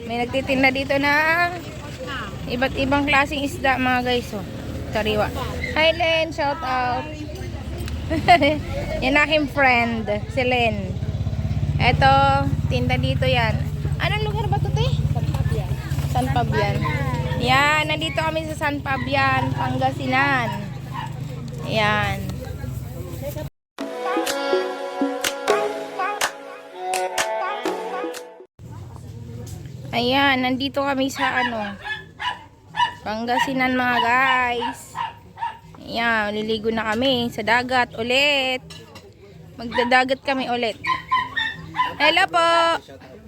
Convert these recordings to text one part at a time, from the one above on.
May nagtitinda dito ng iba't ibang klaseng isda mga guys. Oh, sariwa. Hi Len, shout out. Yan aking friend, si Len. Eto, tinda dito yan. Anong lugar ba ito, te? San Fabian. Yan, nandito kami sa San Fabian, Pangasinan. Yan. Ayan, nandito kami sa Pangasinan mga guys. Ayan, liligo na kami sa dagat ulit. Magdadagat kami ulit. Hello po.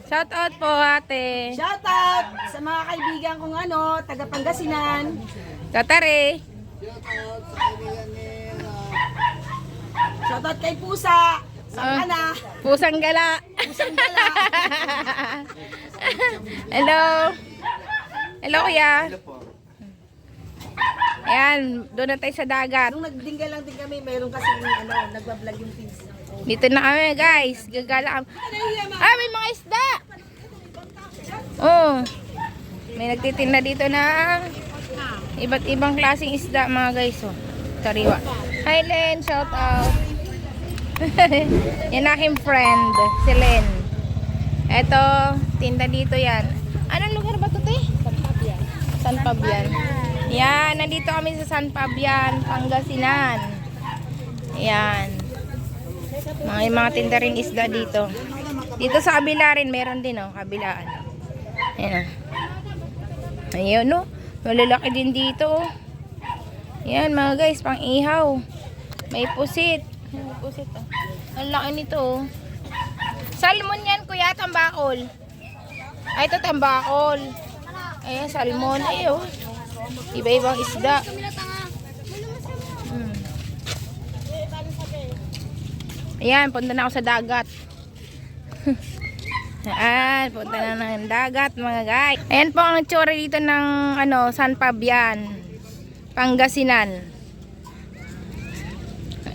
Shout out po ate. Shout out sa mga kaibigan kong taga Pangasinan. Tatare. Shout out kay Pusa. Saan ka na? Pusang gala. Pusang gala. Hello. Hello kuya. Ayan, doon na tayo sa dagat. Nung nagdinggal lang din kami, mayroon kasi nagbablog yung pins. Dito na kami guys. Gagala kami. Ah, may mga isda. Oh. May nagtitinda dito ng iba't ibang klaseng isda mga guys. Oh, sariwa. Hi Len, shout out. Yan aking friend, si Len. Eto, tinda dito yan. Anong lugar ba ito, te? San Fabian. Yan, nandito kami sa San Fabian, Pangasinan. Yan. Mga tinda rin isda dito. Dito sa kabila rin, meron din kabilaan. Ayan. Ayun malalaki din dito. Yan mga guys, pang ihaw. May pusit. May pusit Ang laki nito Salmon yan kuya, tambakol. Ay, ito tambakol. Ayan, salmon. Ayun. Iba-ibang isda. Ayan, punta na ako sa dagat. Ayan, punta na ng dagat mga guys. Ayan po ang tsura dito ng San Fabian, Pangasinan.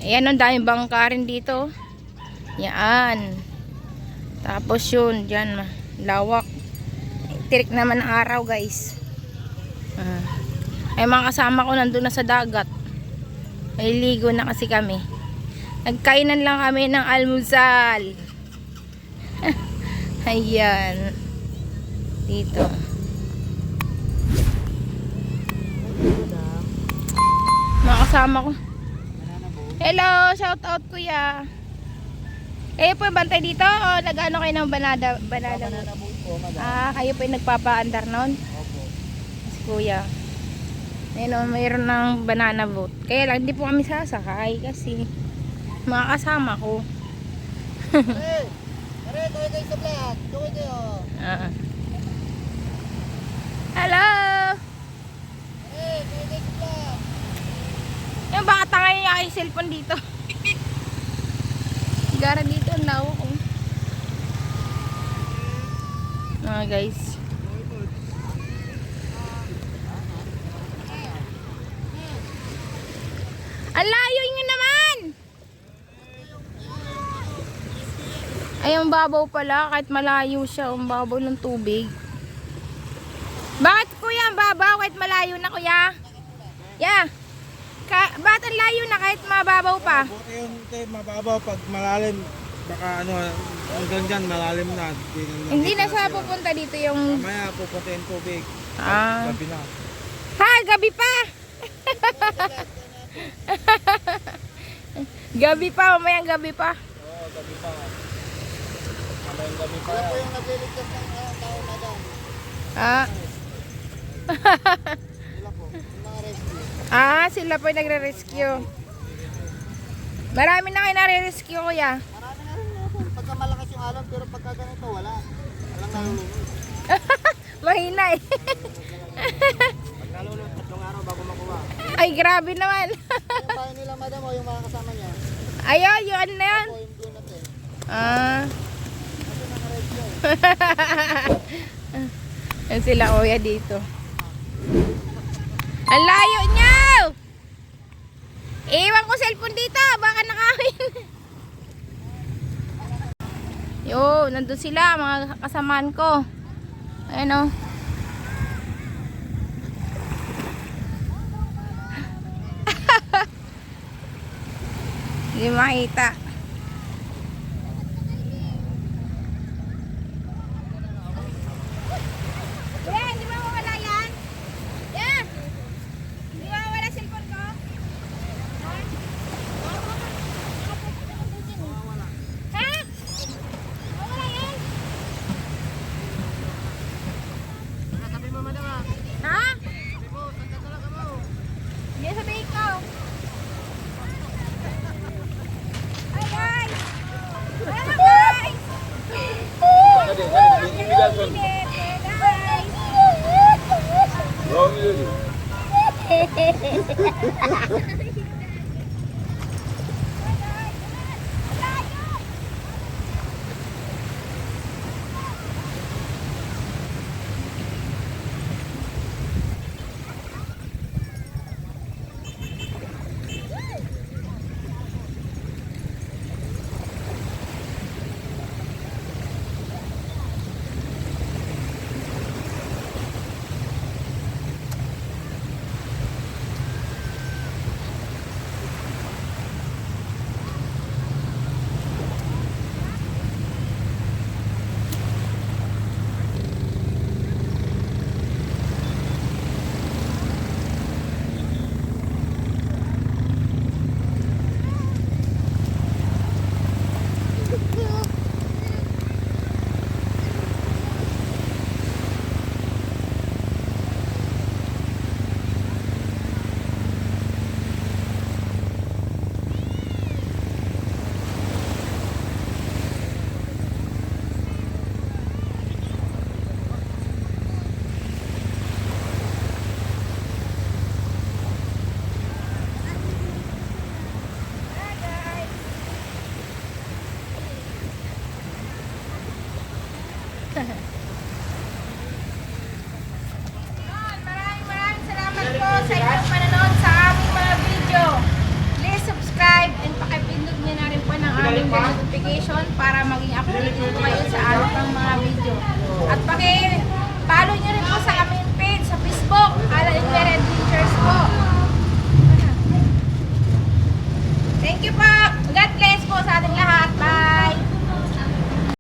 Ayan, ang daming bangka rin dito. Yan. Tapos yun, dyan lawak. Tirik naman ang araw guys. Ay mga kasama ko nandun na sa dagat. Ay ligo na kasi kami. Nagkainan lang kami ng almusal. Ayan. Dito. Mga kasama ko. Hello, shout out kuya. Kayo po bantay dito o nag-ano kayo ng banana boat? Kayo po yung nagpapaandar noon? Opo. Si kuya. Ayun mayroon ng banana boat. Kaya lang, hindi po kami sasakay kasi mga kasama ko. Are, kawin kayo sa vlog. Kawin kayo. Hello! Kawin kayo sa vlog. Yung baka tangay niya yung cellphone dito. Gara dito ang lawak ko. Mga guys. Ang layo nyo naman! Ay, ang babaw pala. Kahit malayo siya, ang babaw ng tubig. Bakit kuya ang babaw kahit malayo na kuya? Yeah. Bakit ang layo na kahit mababaw pa? Buti yung mababaw pag malalim. Baka hanggang dyan malalim na. Hindi na siya pupunta dito yung... Mamaya pupunta yung tubig. Gabi na. Ha, gabi pa! Gabi pa, mamayang gabi pa. Oo, gabi pa. Mamayang gabi pa. Wala po yung nagliligtas ng tao na dyan. Sila po, yung mga rescue. Sila po yung nagre-rescue. Marami na kayo nare-rescue kuya. Marami na rin natin. Pagka malakas yung alam, pero pagka ganito, wala. Walang nalulunod. Mahina eh. Pag nalulunod, 3 araw bago makuha. Ay, grabe naman. Yung bahay nila madam o yung mga kasama niya. Ayun, yung ano na yun. O yung doon natin. Kasi naka-rescue eh. Yan sila kuya dito. Ang layo niya! Iwan ko cellphone dito, baka nakawin. Yo, nandun sila, mga kasamaan ko. Ayan o. Hindi makita. Kuya, hindi ba mawala yan? Yan! Hindi ba mawala cellphone ko? Ha? Mawala yan? Ha? Hindi sabihin ko. Ay guys! Ano guys? Kadi, kadi, bibigyan ko. Guys! Wrong yun. Maraming salamat po sa inyong panonood sa aming mga video. Please subscribe and pakipindot niyo na rin po ng aming notification para maging updated po kayo